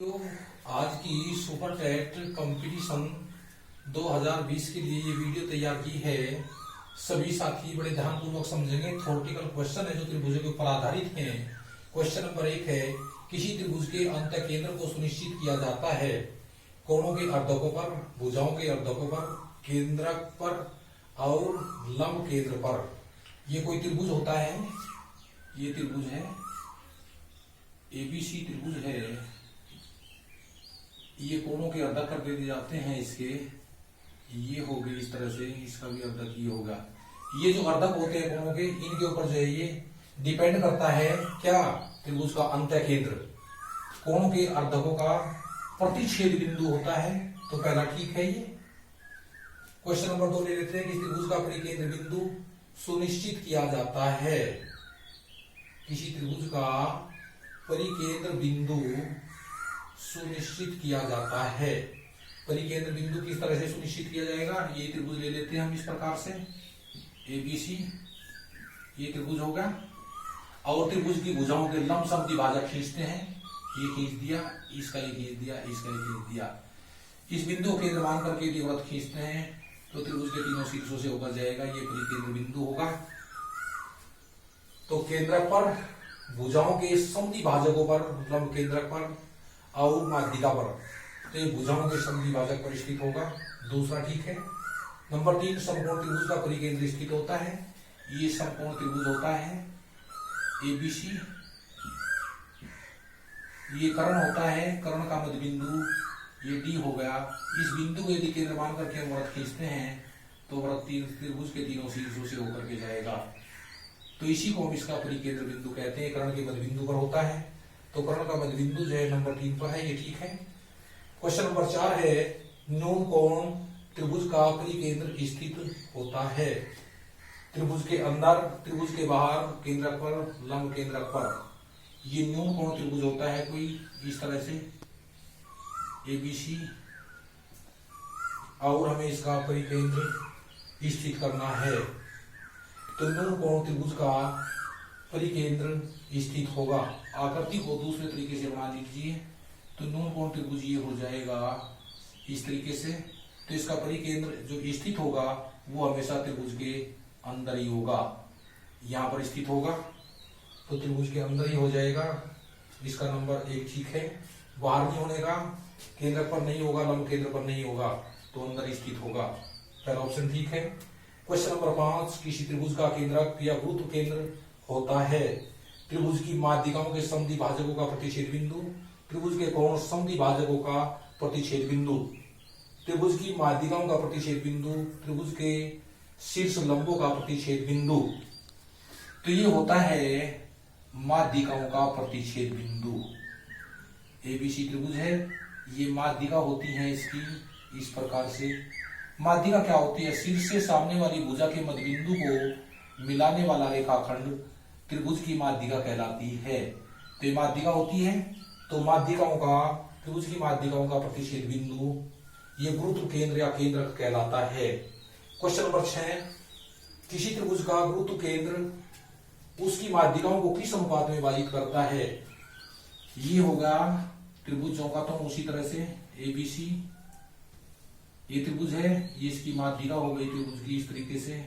तो आज की सुपर टेट कंपटीशन 2020 के लिए ये वीडियो तैयार की है। सभी साथी बड़े ध्यानपूर्वक समझेंगे। थ्योरेटिकल क्वेश्चन है जो त्रिभुजों के ऊपर आधारित हैं। क्वेश्चन नंबर 1 है, किसी त्रिभुज के अंत केंद्र को सुनिश्चित किया जाता है कोणों के अर्धकों पर, भुजाओं के अर्धकों पर, केंद्रक पर और लंब केंद्र पर। ये कोई त्रिभुज होता है, ये त्रिभुज है एबीसी त्रिभुज है। ये कोणों के अर्धक कर दिए जाते हैं इसके, ये हो गई इस तरह से, इसका भी अर्धक ये होगा। ये जो अर्धक होते हैं कोणों के, इनके ऊपर जो है ये डिपेंड करता है क्या, त्रिभुज का अंत्य केंद्र। कोणों के अर्धकों का प्रतिच्छेद बिंदु होता है, तो पहला ठीक है ये। क्वेश्चन नंबर 2 ले लेते हैं कि त्रिभुज का परिकेंद्र बिंदु सुनिश्चित किया जाता है। किसी त्रिभुज का परिकेंद्र बिंदु सुनिश्चित किया जाता है। परिकेंद्र बिंदु किस तरह से सुनिश्चित किया जाएगा, ये त्रिभुज ले लेते हैं हम इस प्रकार से, एबीसी ये त्रिभुज होगा। और त्रिभुज की भुजाओं के लंब समद्विभाजक खींचते हैं, ये खींच दिया, इसका ये खींच दिया, इसका ये खींच दिया। इस बिंदु को केंद्र मान करके यदि वृत्त खींचते हैं तो त्रिभुज के तीनों शीर्षों से होकर जाएगा, ये परिकेंद्र बिंदु होगा। तो केंद्रक पर, भुजाओं के समद्विभाजकों पर, लंब केंद्रक पर और माध्यिका पर, तो ये भुजाओं के समद्विभाजक पर स्थित होगा। दूसरा ठीक है। नंबर 3, समकोण त्रिभुज का परिकेंद्र स्थित होता है। ये समकोण त्रिभुज होता है एबीसी। ये कर्ण होता है, कर्ण का मध्य बिंदु ये डी हो गया। इस बिंदु को यदि केंद्र मान करके हम वृत्त खींचते हैं तो वृत्त त्रिभुज के तीनों शीर्षों से होकर के जाएगा। तो इसी को हम इसका परिकेंद्र बिंदु कहते हैं। कर्ण के मध्य बिंदु पर होता है, तो कर्ण का मध्य बिंदु जो है नंबर 3 पर है, ये ठीक है। क्वेश्चन नंबर 4 है, न्यून कोण त्रिभुज का परिकेंद्र स्थित होता है। त्रिभुज के अंदर, त्रिभुज के बाहर, केंद्रक पर, लंब केंद्रक पर। ये न्यून कोण त्रिभुज होता है कोई इस तरह से एबीसी, और हमें इसका परिकेंद्र स्थित करना है। तो न्यून कोण त्रिभुज का परिकेंद्र स्थित होगा। आकृति को दूसरे तरीके से बना लीजिए, तो न्यून कोण त्रिभुज ये हो जाएगा इस तरीके से। तो इसका परिकेंद्र जो स्थित होगा वो हमेशा त्रिभुज के अंदर ही होगा, यहां पर स्थित होगा, तो त्रिभुज के अंदर ही हो जाएगा। इसका नंबर 1 ठीक है। बाहर नहीं होने का, केंद्र पर नहीं होगा, लंब केंद्र पर नहीं होगा, तो अंदर स्थित होगा। पहला ऑप्शन ठीक है। क्वेश्चन नंबर 5, किसी त्रिभुज का केंद्रक या गुरुत्व केंद्र होता है। त्रिभुज की माध्यिकाओं के समद्विभाजकों का प्रतिच्छेद बिंदु, त्रिभुज के कोण समद्विभाजकों का प्रतिच्छेद बिंदु, त्रिभुज की माध्यिकाओं का प्रतिच्छेद बिंदु, त्रिभुज के शीर्ष लंबों का प्रतिच्छेद बिंदु। तो ये होता है माध्यिकाओं का प्रतिच्छेद बिंदु। एबीसी त्रिभुज है, ये माध्यिका होती है इसकी इस प्रकार से। माध्यिका क्या होती है, शीर्ष से सामने वाली भुजा के मध्य बिंदु को मिलाने वाला रेखाखंड त्रिभुज की माध्यिका कहलाती है। तो ये माध्यिका होती है, तो माध्यिकाओं का, त्रिभुज की माध्यिकाओं का प्रतिच्छेद बिंदु ये गुरुत्व केंद्र या केंद्रक कहलाता है। क्वेश्चन नंबर 6, किसी त्रिभुज का गुरुत्व केंद्र उसकी माध्यिकाओं को किस अनुपात में विभाजित करता है। ये होगा त्रिभुजों का, तो उसी तरह से एबीसी ये त्रिभुज है, ये इसकी माध्यिका हो गई त्रिभुज की इस तरीके से।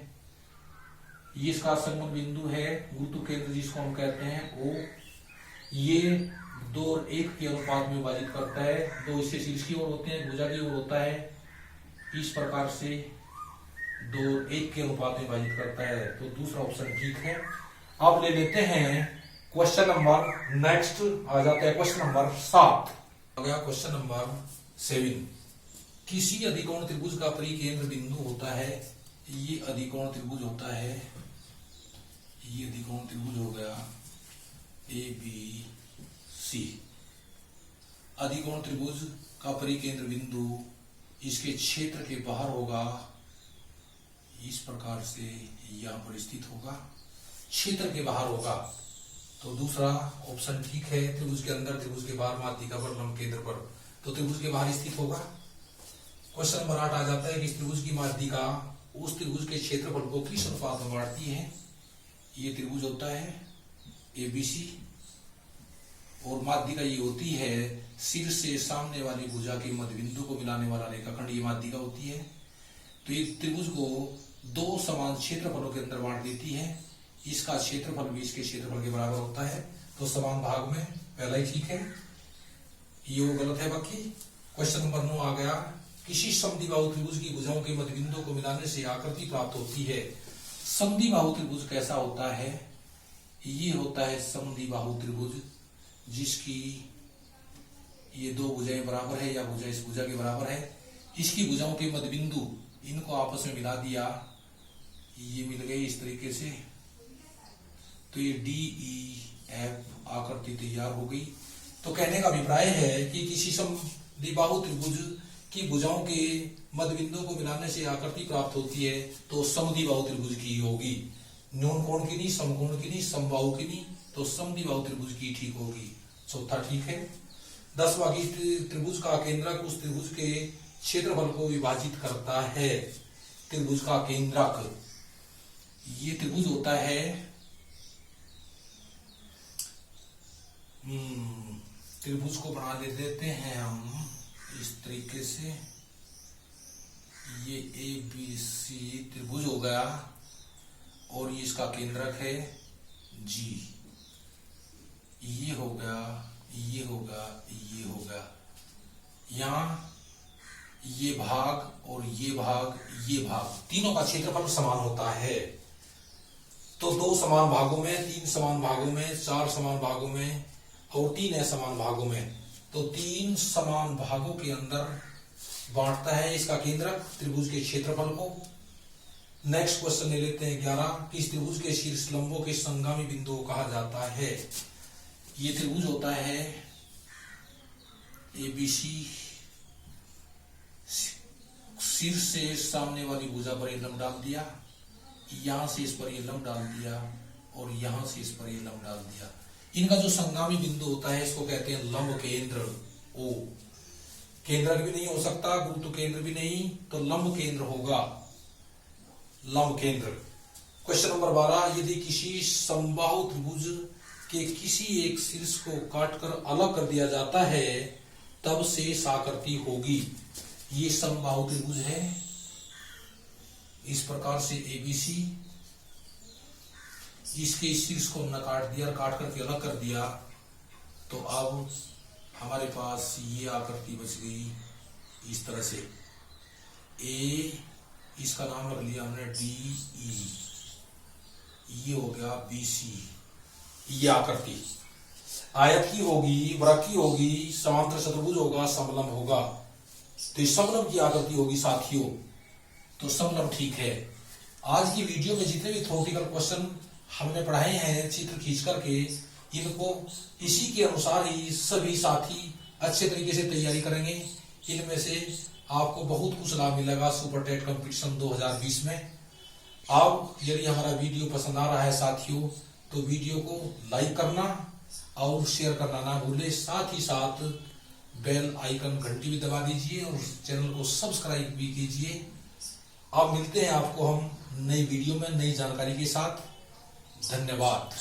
ये इसका संगम बिंदु है, गुरुत्व केंद्र जिसको हम कहते हैं ओ। ये 2 और 1 के अनुपात में विभाजित करता है। 2 इससे शीर्ष की ओर होते हैं, भुजा की ओर होता है, इस प्रकार से 2 और 1 के अनुपात में विभाजित करता है। तो दूसरा ऑप्शन ठीक है। अब ले लेते हैं क्वेश्चन नंबर, नेक्स्ट आ जाता है क्वेश्चन नंबर 7। आ गया क्वेश्चन नंबर 7। किसी अधिकोण त्रिभुज का परिकेंद्र बिंदु होता है। ये अधिकोण त्रिभुज होता है, ये अधिकोण त्रिभुज हो गया ए बी सी। अधिकोण त्रिभुज का परिकेंद्र बिंदु इसके क्षेत्र के बाहर होगा, इस प्रकार से यहां पर स्थित होगा, क्षेत्र के बाहर होगा। तो दूसरा ऑप्शन ठीक है। त्रिभुज के अंदर, त्रिभुज के बाहर, माध्यिका पर, लंब केंद्र पर, तो त्रिभुज के बाहर स्थित होगा। क्वेश्चन नंबर 8 आ जाता है कि त्रिभुज की माध्यिका उस त्रिभुज के क्षेत्रफल को किस अनुपात में बांटती है। ये त्रिभुज होता है एबीसी, और माध्यिका ये होती है सिर से सामने वाली भुजा के मध्य बिंदु को मिलाने वाला रेखाखंड ये माध्यिका होती है। तो ये त्रिभुज को दो समान क्षेत्रफलों के अंदर बांट देती है। इसका क्षेत्रफल भी इसके क्षेत्रफल के बराबर होता है। तो समान भाग में पहला ही ठीक है, ये वो गलत है बाकी। क्वेश्चन नंबर 9 आ गया, किसी समद्विबाहु त्रिभुज की भुजाओं के मध्य बिंदु को मिलाने से आकृति प्राप्त होती है। समद्विबाहु त्रिभुज कैसा होता है? ये होता है समद्विबाहु त्रिभुज जिसकी ये दो भुजाएं बराबर है या भुजा इस भुजा के बराबर है। इसकी भुजाओं के मध्य बिंदु इनको आपस में मिला दिया, ये मिल गए इस तरीके से। तो ये DEF आकृति तैयार हो गई। तो कहने का अभिप्राय है कि किसी समद्विबाहु त्रिभुज की भुजाओं के मध्य बिंदु को मिलाने से आकृति प्राप्त होती है, तो समद्विबाहु त्रिभुज की होगी। न्यून कोण की नहीं, समकोण की नहीं, समबाहु की नहीं, तो समद्विबाहु त्रिभुज की ठीक होगी। चौथा ठीक है। 10वां की त्रिभुज का केंद्रक उस त्रिभुज के क्षेत्रफल को विभाजित करता है। त्रिभुज का केंद्रक, ये त्रिभुज होता है, त्रिभुज को बना देते हैं हम इस तरीके से। ये ABC त्रिभुज हो गया और ये इसका केंद्रक है G। ये हो गया, ये होगा, ये होगा। यहाँ ये भाग और ये भाग, ये भाग, तीनों का क्षेत्रफल समान होता है। तो 2 समान भागों में, 3 समान भागों में, 4 समान भागों में और 3 असमान भागों में, तो 3 समान भागों के अंदर बांटता है इसका केंद्रक त्रिभुज के क्षेत्रफल को। नेक्स्ट क्वेश्चन ले लेते हैं 11, किस त्रिभुज के शीर्ष लंबों के संगामी बिंदु कहा जाता है? ये त्रिभुज होता है ABC, सिर से सामने वाली भुजा पर ये लंब डाल दिया, यहां से इस पर ये लंब डाल दिया और यहां से इस पर ये लंब डाल दिया। इनका जो संगामी बिंदु होता है इसको कहते हैं लंब केंद्र O। केंद्रक भी नहीं हो सकता, गुरुत्व केंद्र भी नहीं, तो लंब केंद्र होगा, लंब केंद्र। क्वेश्चन नंबर 12, यदि किसी समबाहु त्रिभुज के किसी एक शीर्ष को काटकर अलग कर दिया जाता है तब शेष आकृति होगी। ये समबाहु त्रिभुज है, इस प्रकार से ABC, इसके शीर्ष को हमने काट दिया, काट करके अलग कर दिया, तो अब हमारे पास ये आकृति बच गई इस तरह से। A, इसका नाम रख लिया हमने DE, ये हो गया BC। ये आकृति आयत की होगी, वृत्त की होगी, समांतर चतुर्भुज होगा, समलंब होगा। तो इस समलंब की आकृति होगी साथियों, तो समलंब ठीक है। आज की वीडियो में जितने भी थ्योरेटिकल क्वेश्चन हमने पढ़ाए हैं चित्र खींच करके, इनको इसी के अनुसार ही सभी साथी अच्छे तरीके से तैयारी करेंगे। इनमें से आपको बहुत कुछ लाभ मिलेगा सुपर टेट कंपटीशन 2020 में। अब यदि हमारा वीडियो पसंद आ रहा है साथियों, तो वीडियो को लाइक करना और शेयर करना ना भूले। साथ ही साथ बेल आइकन घंटी भी दबा दीजिए और चैनल को सब्सक्राइब भी कीजिए। अब मिलते हैं आपको हम नई वीडियो में नई जानकारी के साथ। धन्यवाद।